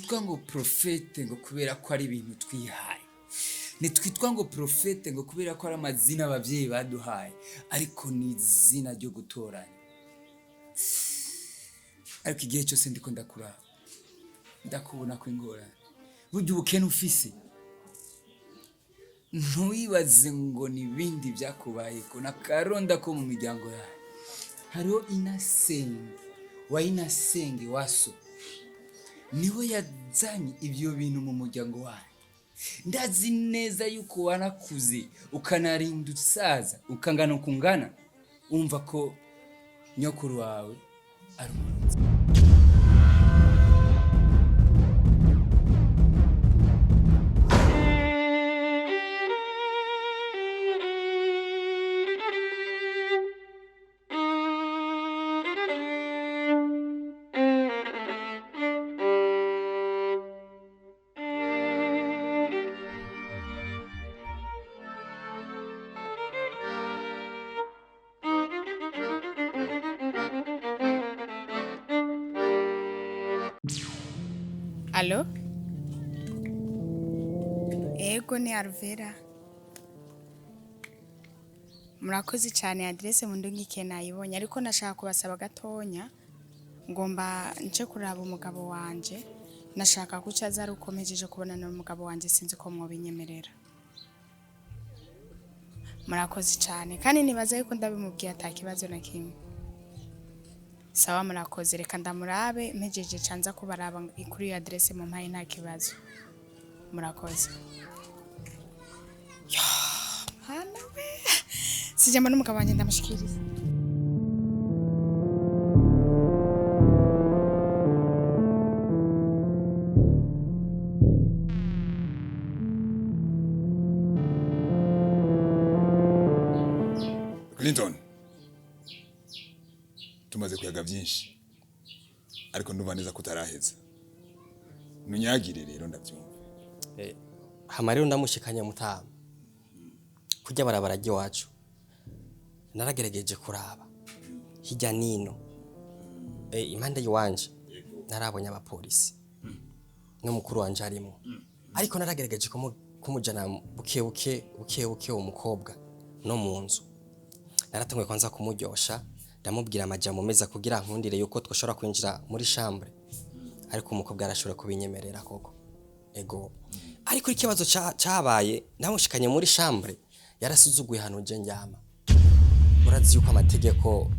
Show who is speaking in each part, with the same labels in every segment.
Speaker 1: ntitwitwa ngo profete ngo kubera ko ari ibintu twihaye, ntitwitwa ngo profete ngo kubera ko ari amazina abavyeyi baduhaye, ariko ni izina ryo gutoranya. Ariko igihe cyose ndiko ndakuraba ndakubona ko ingorane, burya ubukene ufise ntuyibaze ngo n'ibindi byakubaye ko nakaronda ko mu miryango yawe. Hariho inasenge waso niwe yazanye ibyo bintu mu muryango wawe. Ndazi neza yuko wanakuze ukanarinda usaza ukangana ukungana, umva ko nyokuru wawe ari umurinzi.
Speaker 2: Allo? Ego ni Alvera. Murakoze cyane, adresse mu ndungike nayibonye, ariko nashaka kubasaba gatonya ngomba nce kuraba umugabo wanje. Nashaka ko cyaza rukomejeje kubonana n'umugabo wanje, sinzi ko mwobinyemerera. Murakoze cyane, kandi nibaza yuko ndabimubwiye atakibazo na kimwe. Sawa, murakoze, reka ndamurabe mpejeje canza kubaraba kuri iyo adresse mu mpaye nta kibazo. Murakoze. Yo, hana we. Sijamba n'umugabo wanje ndamushikiriza.
Speaker 3: Clinton, tumaze kuyaga byinshi ariko ndumva neza kutaraheza. Nunyagire rero ndabyumva.
Speaker 4: Hama rero ndamushikanya mutama kujya barabara wacu. Naragerageje kuraba hirya nino impande yiwanje narabonye abapolisi n'umukuru wanje arimo, ariko naragerageje kumujana buke umukobwa no mu nzu. Naratumwe kwanza kumuryosha, ndamubwira amajambo meza kugira nkundire yuko twoshobora kwinjira muri chambre, ariko umukobwa arashobora kubinyemerera koko. Ego, ariko ikibazo cyabaye namushikanye muri chambre yarasuzuguye hano je njyama. Urazi yuko amategeko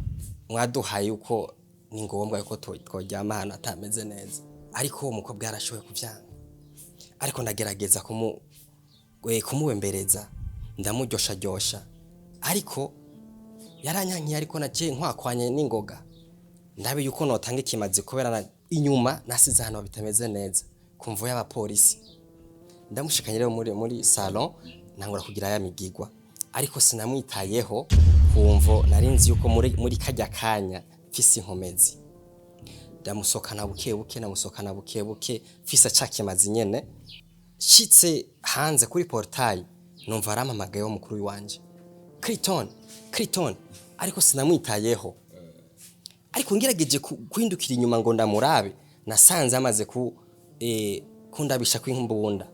Speaker 4: mwaduhaye yuko ni ngombwa yuko twojyama hano atameze neza, ariko umukobwa yarashoboye kuvyanga. Ariko ndagerageza kumuwembereza, ndamuryosha, ariko yaranyankiye, ariko naje nkwakwanye n'ingoga. Ndabe yuko notanga ikimazi kubera inyuma nasize hano bitameze neza kumvo y'abapolisi. Ndamushikanye rero muri salon nangura kugira yamigigwa, ariko sinamwitayeho kumvo narinzi yuko muri kajya kanya fisi inkomezi. Ndamusokana buke fisa cakimazi nyene. Shitse hanze kuri portail numva arampamagaye wo mukuru wanje, Clinton, ariko sinamwitayeho. Ariko ngerageje kwindukira inyuma ngo ndamurabe, nasanze amaze kundabisha kw'imbunda,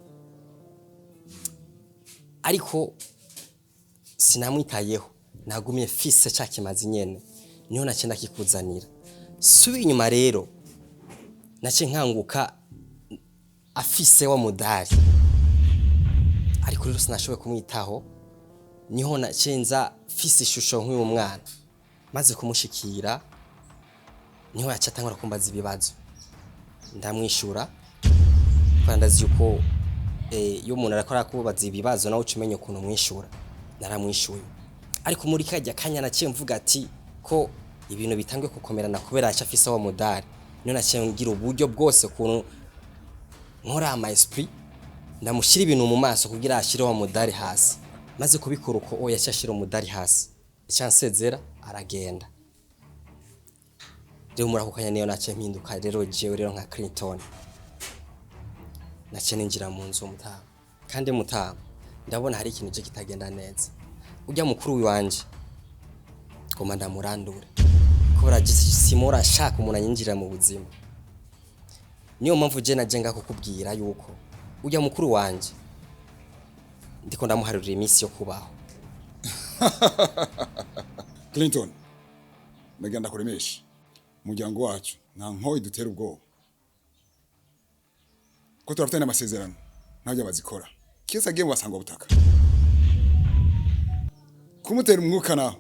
Speaker 4: ariko sinamwitayeho. Nagumye fise cakimazi nyene, niho nacenda kikuzanira. Subi inyuma rero nace nkanguka afise wa mudari, ariko rero sinashoboye kumwitaho. Niho nacenza fise ishusho nk'uyu mwana, maze kumushikira niho yacatangura kumbaza ibibazo. Ndamwishura kwandazi yuko iyo umuntu arakora kubaza ibibazo nawe ucumenye ukuntu mwishura. Naramwishuye, ariko muri kajya kanya naciye mvuga ati ko ibintu bitangwe kukomerana kubera acafise wa mudari. Niho naciye ngira uburyo bwose ukuntu nkora ama esprit ndamushira ibintu mu maso kugira ashire wa mudari hasi. Maze kubikora uko yacashira umudari hasi, icyansezera aragenda. Rero murakukanya niyo nace mpinduka rero jewe rero nka Clinton nace ninjira mu nzu mutama. Kandi mutama ndabona hari ikintu je kitagenda neza. Ujya mukuru wanje ngoma ndamurandure kubera simora shaka umuntu anyinjira mu buzima. niyo mpamvu je najenga kukubwira yuko ujya mukuru wanje ndiko ndamuharurira iminsi yo kubaho.
Speaker 3: Clinton, nagenda kuremesha umuryango wacu nta nkoyi dutera ubwoba ko turafite n'amasezerano ntajya bazikora kiyose agiye basanga butaka kumutera umwuka naho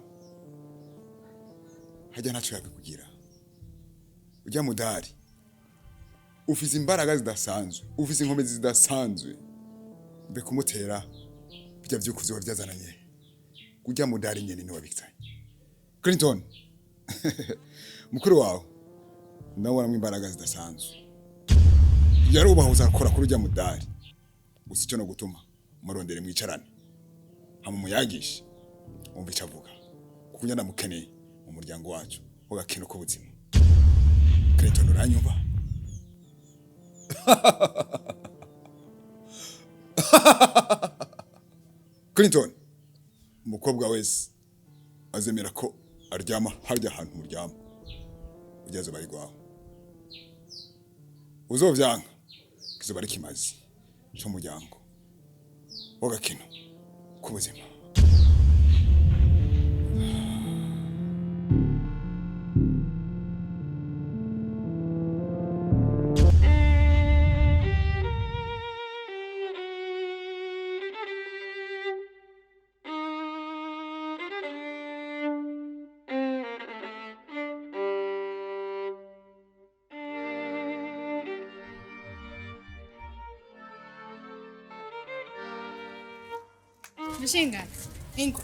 Speaker 3: hajya ntaco yakikugira ujya mudari ufise imbaraga zidasanzwe ufise inkomezi zidasanzwe mbe kumutera bijya vyukuziwa byazananye ujya mudari nyene ni wabikitanye Clinton mukuru wawe nawe waramwe imbaraga zidasanzwe yarubahuza akora kuri ujya mudari usico no gutuma murondere mwicarane hama muyagishe umva ico avuga kuko nyana mukeneye mu muryango wacu ugakino ko buzima Clinton uranyumva Clinton umukobwa wese azemera ko aryama harya ahantu muryama ujazo bari gwaho uzovyanka kizoba ari kimazi cyo muryango w'agakino k'ubuzima.
Speaker 2: Mushinga ingo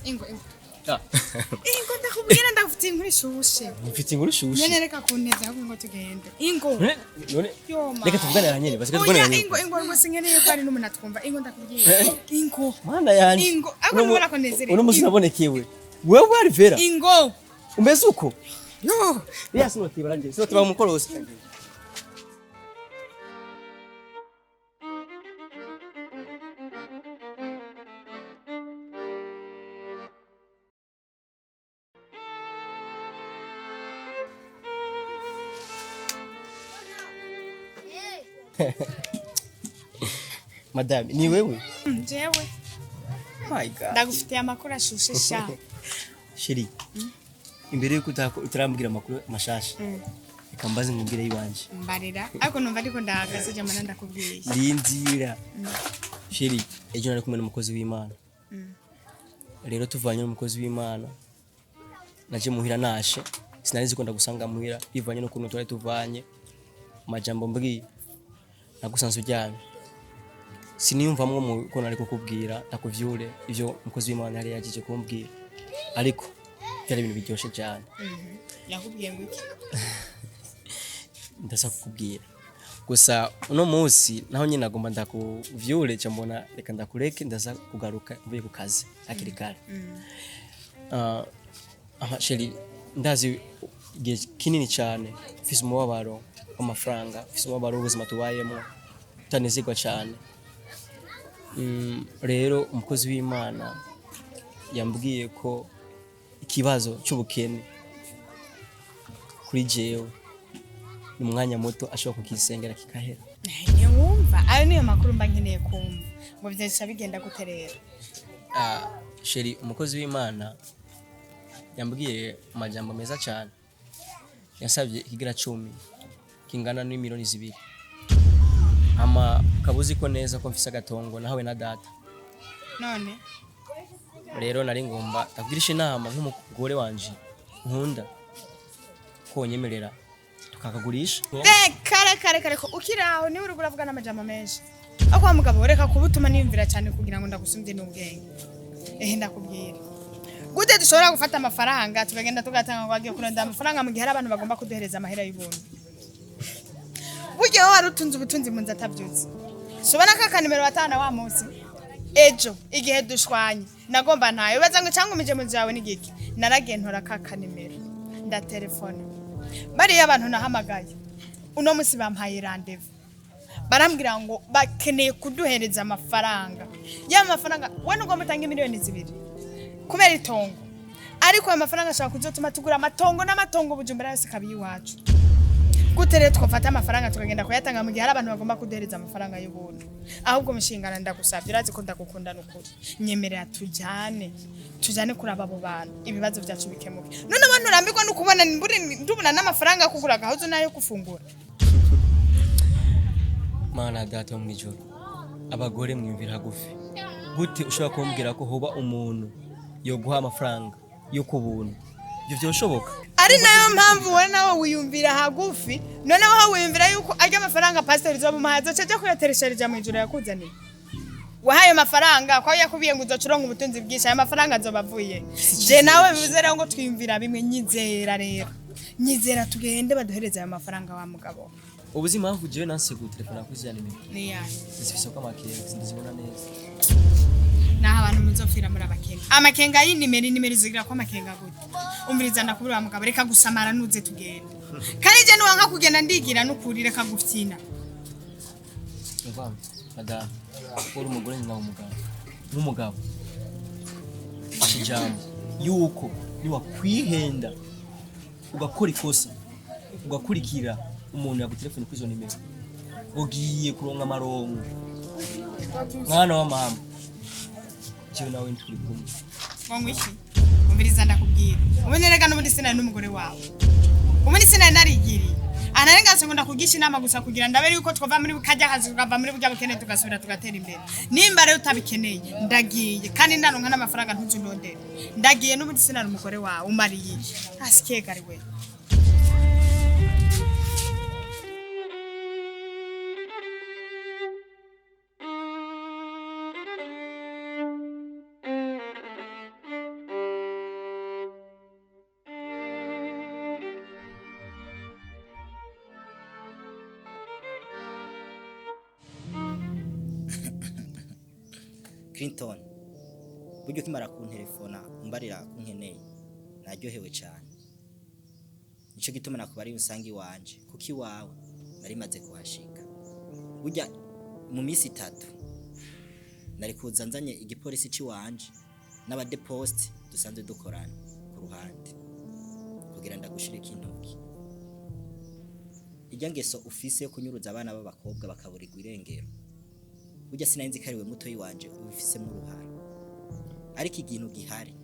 Speaker 1: Ah.
Speaker 2: ingo ndakubwira ndafite inkuru ishushe
Speaker 4: Mfite inkuru shushe.
Speaker 2: nyene reka kuneza ahubwo ngo tugende ingo
Speaker 4: None
Speaker 2: yoma
Speaker 4: reka tuvugane hanyene basi tuvugane hanyene.
Speaker 2: ingo rwose nkeneye ko ari n'umuntu atwumva ingo ndakubwira ingo
Speaker 4: Mana yanje.
Speaker 2: ingo ahubwo nubona ko nezerewe
Speaker 4: Uno musi nabonekewe. Wewe ari vera.
Speaker 2: ingo
Speaker 4: Umeze uko?
Speaker 2: yo
Speaker 4: Biya sinoti baranje. Sinoti ba mukorosi. Madame, ni wewe?
Speaker 2: jewe
Speaker 4: My God.
Speaker 2: ndagufitiye amakuru ashushe sha
Speaker 4: Sheri. Imbere yuko utarambwira amakuru mashasha. Reka mbaze nkubwire yiwanje.
Speaker 2: mbarira ariko numva ariko ndahagaze je mana ndakubwiye
Speaker 4: Lindira. Sheri, ejo nari kumwe n'umukozi w'Imana. Rero tuvanye n'umukozi w'Imana. Naje muhira nashe. Sinarizi ko ndagusanga muhira bivanye no kuntu twari tuvanye. Majambo mbwiye. Nagusanze uryamye. Siniyumvamwe mu ko nari kukubwira ndakuvyure ivyo umukozi w'Imana yari yagije kumbwira. Ariko byari ibintu biryoshe cyane.
Speaker 2: yakubwiye ngo iki
Speaker 4: Ndasa kukubwira. Gusa uno munsi naho nyine nagomba ndakuvyure cyo mbona reka ndakureke ndaza kugaruka mvuye ku kazi akiri kare. Sheri ndazi igihe kinini cyane mfise umubabaro w'amafaranga mfise umubabaro w'ubuzima tubayemo utanezerwa cyane. Rero umukozi w'Imana yambwiye ko ikibazo cy'ubukene kuri jewe ni umwanya muto ashobora kukisengera kikahera.
Speaker 2: ntiwumva ayo niyo makuru mba nkeneye kumva ngo byahise bigenda gute rero
Speaker 4: Sheri umukozi w'Imana yambwiye amajambo meza cyane. Yasabye ikigira 10 kingana n'imiliyoni 2. Ama kabuzi ko neza ko mfise agatongo nahawe na data.
Speaker 2: none
Speaker 4: Rero nari ngomba takugirisha inama nk'umugore wanje nkunda ko nyemerera tukakagurisha.
Speaker 2: kare ko ukiraho niwe uri kuvuga n'amajambo menshi ako wa mugabo reka kubutuma niyumvira cyane kugira ngo ndagusumbye n'ubwenge ndakubwira gute dushobora gufata amafaranga tugagenda tugatanga ngo agiye kurondera amafaranga mu gihe hari abantu bagomba kuduhereza amahera y'ubuntu buryo wari utunze ubutunzi mu nzu atabyutse sobana ka kanimero watana wa munsi ejo igihe dushwanye nagomba ntayo baza ngo cyangwa umije mu zawe n'igiki naragentora ka kanimero nda telefone bari abantu nahamagaye uno munsi bampaye rendez-vous barambwira ngo bakeneye kuduhereza amafaranga ya mafaranga we ngo mutange miliyoni 2 kubera itongo ariko ayo mafaranga ashaka kuzotuma tugura amatongo n'amatongo bujumbura yose kabi iwacu gute rero twafata amafaranga tukagenda kuyatanga mu gihe hari abantu bagomba kuduhereza amafaranga y'ubuntu ahubwo mushingana ndagusabye urazi ko ndagukunda n'ukuri nyemerera tujane kuraba abo bantu ibibazo byacu bikemuke none abantu urambirwa no kubona ndubona n'amafaranga kugura gahuzo nayo gufungura
Speaker 5: mana data mu ijoro abagore mwimvira hagufi gute ushobora kumbwira ko hoba umuntu yo guha amafaranga yo kubuntu ibyo byoshoboka
Speaker 2: ari nayo mpamvu we nawe wiyumvira hagufi noneho aho wiyumvira yuko arya amafaranga pastor zo muhaza cyo kuyatereshereza mu ijoro yakuzaniye wahaye amafaranga kwa yakubiye ngo uzocuronga ubutunzi bwinshi aya mafaranga azobavuye je nawe bivuze rero ngo twiyumvira bimwe nyizera tugende baduhereza aya mafaranga wa mugabo
Speaker 5: ubuzima aho jewe nanse ku telefone kuzya nimero
Speaker 2: ni yahe
Speaker 5: zifise ko amakenga ndizibona neza
Speaker 2: naho abantu muzofira muri amakenga y'inimero zigira ko amakenga gute umviriza ndakubura wa mugabo reka gusamara nuze tugende kandi je nuwanga kugenda ndigira n'ukuri reka gufyina
Speaker 5: Mvamo madame uri umugore nyina nk'umugabo kijambo yuko niwa kwihenda ugakora ikosa ugakurikira umuntu yagutelefone kwizo nimero ugiye kuronga amarongo mwana wa mama cyo nawe nturi kumwe
Speaker 2: ngo iki umviriza ndakubwira ubunerega n'ubundi sinari n'umugore wawe ubundi sinari narigiriye anarenga ngo ndakugisha inama gusa kugira ndabere yuko twava muri kajya kazi tukava muri bujya bukene tugasubira tugatera imbere nimba rero utabikeneye ndagiye kandi ndaronka n'amafaranga ntuzundondere ndagiye n'ubundi sinari umugore wawe umariye asikeka ari we
Speaker 6: Clinton buryo kimara kuntelefona umbarira kunkeneye naryohewe cyane nico gituma nakubari usangi wanje kuki wawe nari maze kuhashika burya mu minsi 3 nari kuzanzanye igipolisi ci wanje n'abade post dusanzwe dukorana ku ruhande kugira ndagushirika intoki ijya ngeso ufise yo kunyuruza abana b'abakobwa bakaburirwa irengero burya sinanzi kariwe muto yiwanje ubifise mu ruhara ariko igintu gihari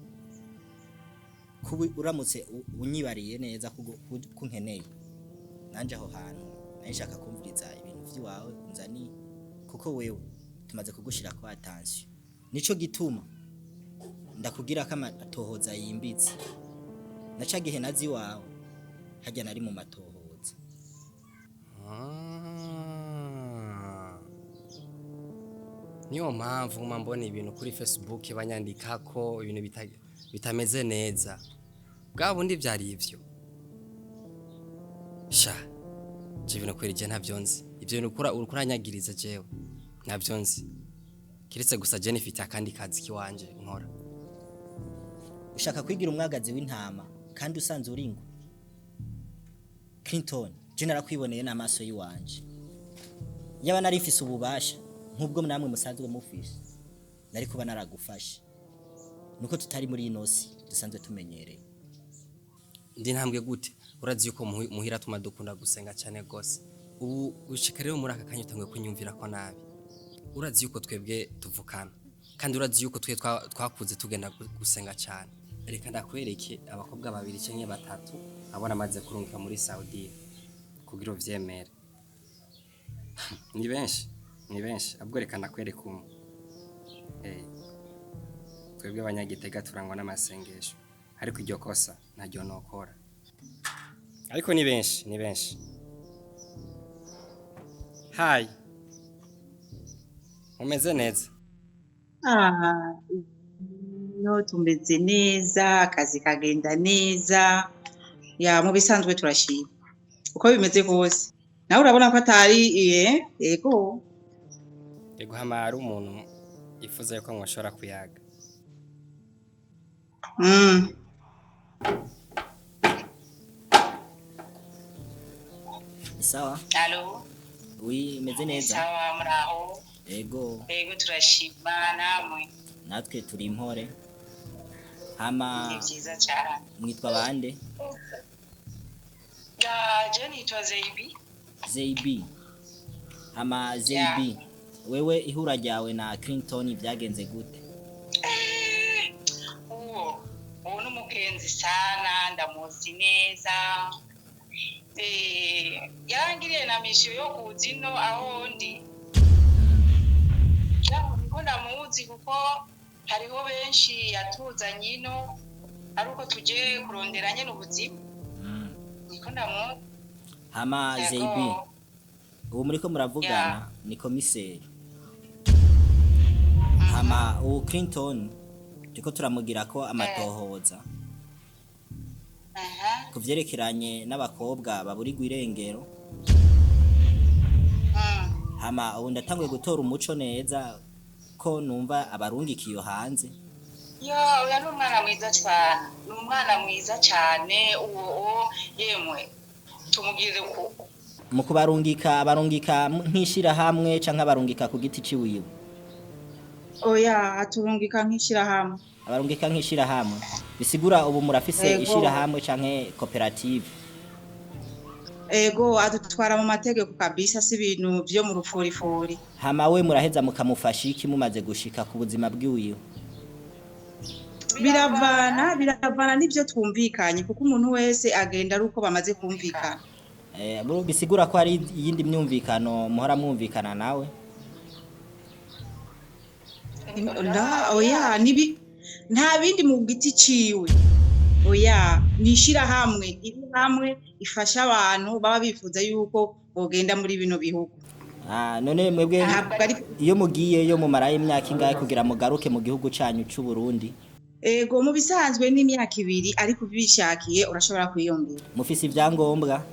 Speaker 6: kubi uramutse unyibariye neza kunkeneye nanje aho hantu nashaka kumviriza ibintu by'iwawe nzani kuko wewe tumaze kugushira kwa attention nico gituma ndakugira kama atohoza yimbitse naca gihe nazi wawe hajya nari mu matohoza
Speaker 4: niyo mpamvu mbona ibintu kuri Facebook banyandika ko ibintu bitameze neza bwa bundi byari ivyo sha ibintu kwerije ntavyo nzi ivyo ukuranyagiriza jewe ntavyo nzi kiretse gusa je nifite akandi kazi kiwanje nkora
Speaker 6: ushaka kwigira umwagazi w'intama kandi usanze uringo Clinton je narakwiboneye n'amaso yiwanje yaba nari mfise ububasha nk'ubwo namwe musanzwe mufise nari kuba naragufasha nuko tutari muri inosi dusanzwe tumenyereye
Speaker 4: ndi ntambwe gute urazi yuko muhira tuma dukunda gusenga cyane gose ubu ushika rero muri aka kanya utangwe kunyumvira ko nabi urazi yuko twebwe tuvukana kandi urazi yuko twe twakuze tugenda gusenga cyane reka ndakwereke abakobwa 2 cyangwa 3 abona amaze kurunguka muri Saudi kugira uvyemere ni benshi abwo reka ndakwereka umwe twebwe abanyagitega turangwa n'amasengesho ariko iryo kosa ntajyo nokora ariko ni benshi Hi umeze neza
Speaker 7: no tumeze neza akazi kagenda neza ya mu bisanzwe turashima uko bimeze kose nawe urabona ko atari yego
Speaker 4: hamara umuntu yifuza yuko mwashora kuyaga
Speaker 6: sawa
Speaker 7: Allo
Speaker 6: oui meze neza
Speaker 7: sawa muraho
Speaker 6: yego
Speaker 7: turashima namwe
Speaker 6: natwe turi impore hama
Speaker 7: ni byiza cyane
Speaker 6: mwitwa bande
Speaker 7: Je nitwa Zeibi.
Speaker 6: Zeibi. Ama Zeibi. Wewe ihura ryawe na Clinton byagenze gute?
Speaker 7: Uwo n'umukenzi sana ndamuzi neza. Yarangiriye na mission yo kuzino aho ndi. Niko ndamuzi kuko hariho benshi yatuzanye ino aruko tuje kuronderanye n'ubuzima. Niko ndamuzi.
Speaker 6: Hama Zeibi. Ubu muriko muravugana ni komiseri. Hama uwo Clinton turiko turamugira ko amatohoza. Kuvyerekeranye n'abakobwa baburirwa irengero. Hama ubu ndatanguye gutora umuco neza ko numva abarungikiyo hanze.
Speaker 7: Uya n'umwana mwiza cyane. N'umwana mwiza cyane uwo yemwe tumugirire uko.
Speaker 6: Mu kubarungika nkishira hamwe canke abarungika ku giti ciwiwe.
Speaker 7: Oya aturungika nkishira hamwe.
Speaker 6: Abarungika nkishira hamwe. Bisigura ubu murafise ishira hamwe canke koperative.
Speaker 7: Ego adutwara mu mategeko kabisa si ibintu byo mu rufurifuri.
Speaker 6: Hama we muraheza mukamufasha iki mumaze gushika ku buzima bwiwiwe.
Speaker 7: Biravana n'ibyo twumvikanye kuko umuntu wese agenda ari uko bamaze kumvikana.
Speaker 6: Bisigura ko hari iyindi myumvikano muhora mwumvikana nawe.
Speaker 7: Oya nta bindi mu giti ciwe. Oya nishira hamwe iri hamwe ifasha abantu baba bifuza yuko bogenda muri bino bihugu.
Speaker 6: None mwebwe iyo mugiye yo mumaraye imyaka ingahe kugira mugaruke mu gihugu canyu c'u Burundi?
Speaker 7: Ego mu bisanzwe n'imyaka 2 ariko bishakiye urashobora kwiyongera.
Speaker 6: Mufise ivyangombwa?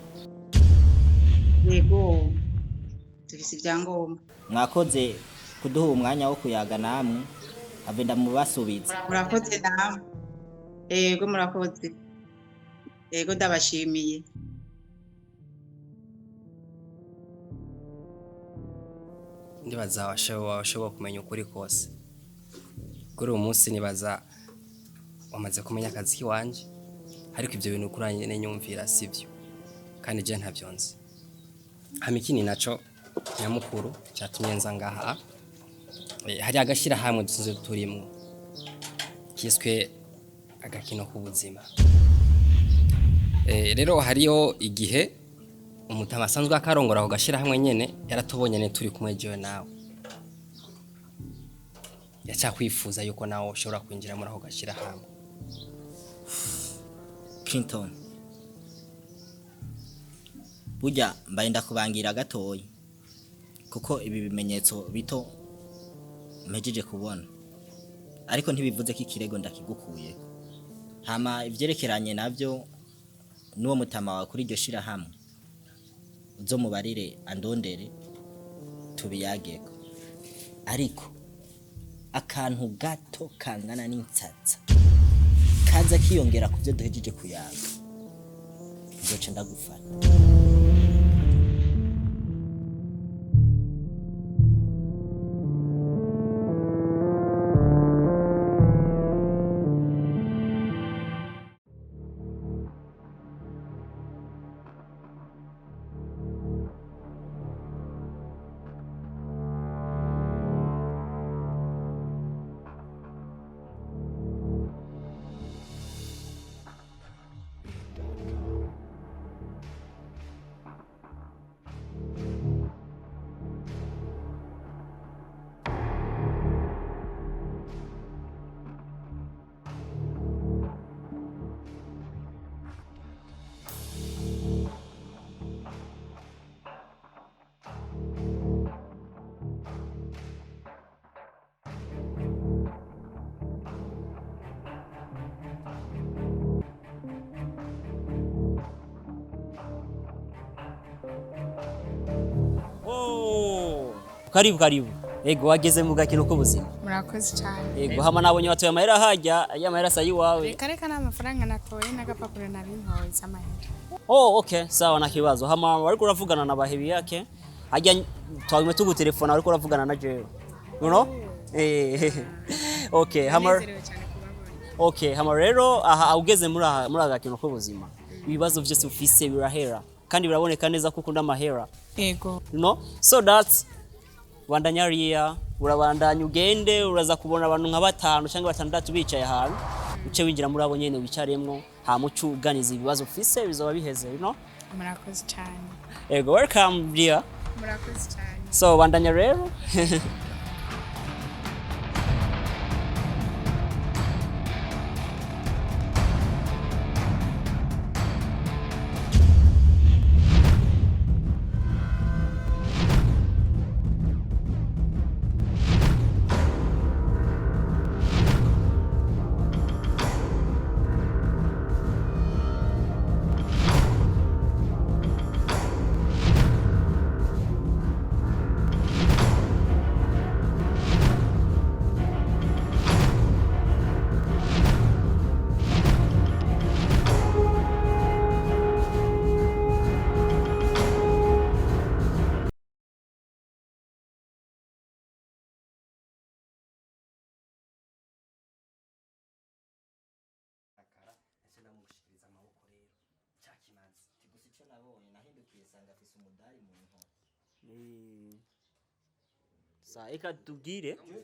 Speaker 7: Yego tufise ivyangombwa.
Speaker 6: Mwakoze kuduha umwanya wo kuyaga namwe avenda mubasubiza.
Speaker 7: Murakoze namwe. Ego murakoze. Ego ndabashimiye.
Speaker 4: Ndibaza washobora kumenya ukuri kose. Kuri uwo munsi nibaza wamaze kumenya akazi kiwanje ariko ivyo bintu kuranye nyumvira sivyo kandi je ntavyonze. Hama ikindi naco nyamukuru cyatumye nza ngaha hari agashira hamwe dusize turimwo kiswe agakino k'ubuzima. Rero hariyo igihe umutama asanzwe akarongora aho gashira hamwe nyene yaratubonye ne turi kumwe jewe nawe. Yacakwifuza yuko nawe ushobora kwinjira muri aho gashira hamwe.
Speaker 6: Clinton. Burya mbaye ndakubangira gatoyi kuko ibi bimenyetso bito mpejeje kubona ariko ntibivuze ko ikirego ndakigukuye. Hama ivyerekeranye navyo nuwo mutama wa kuri iryo shira hamwe uzo mubarire andondere tubiyageko ariko akantu gato kangana n'intsatsa kaza kiyongera kuvyo duhejeje kuyaga nzoce ndagufata.
Speaker 5: Karibu. Ego wageze mu gakino k'ubuzima.
Speaker 2: Murakoze cyane.
Speaker 5: Ego hama nabonye watoye amahera hajya y'amahera sayi wawe.
Speaker 2: Reka n'amafaranga natoye n'agapapuro nabintoye amahera.
Speaker 5: Okay, sawa na kibazo. Hama wari kuravugana na bahebi yake. Hajya twagime tugutelefona wari kuravugana na jewe. You know? Okay, hama. Okay, hama rero aha ugeze muri agakino k'ubuzima.
Speaker 8: ibibazo byose ufise birahera kandi biraboneka neza ko ukunda amahera
Speaker 2: ego
Speaker 8: so that bandanya riya urabandanya ugende uraza kubona abantu nka batanu cyangwa batandatu bicaye ahantu uce winjira muri abo nyene wicaremwo hamucu uganiza ibibazo ufise bizoba biheze
Speaker 2: murakoze cyane
Speaker 8: ego welcome dear
Speaker 2: murakoze cyane
Speaker 8: so bandanya rero sa eka tubwire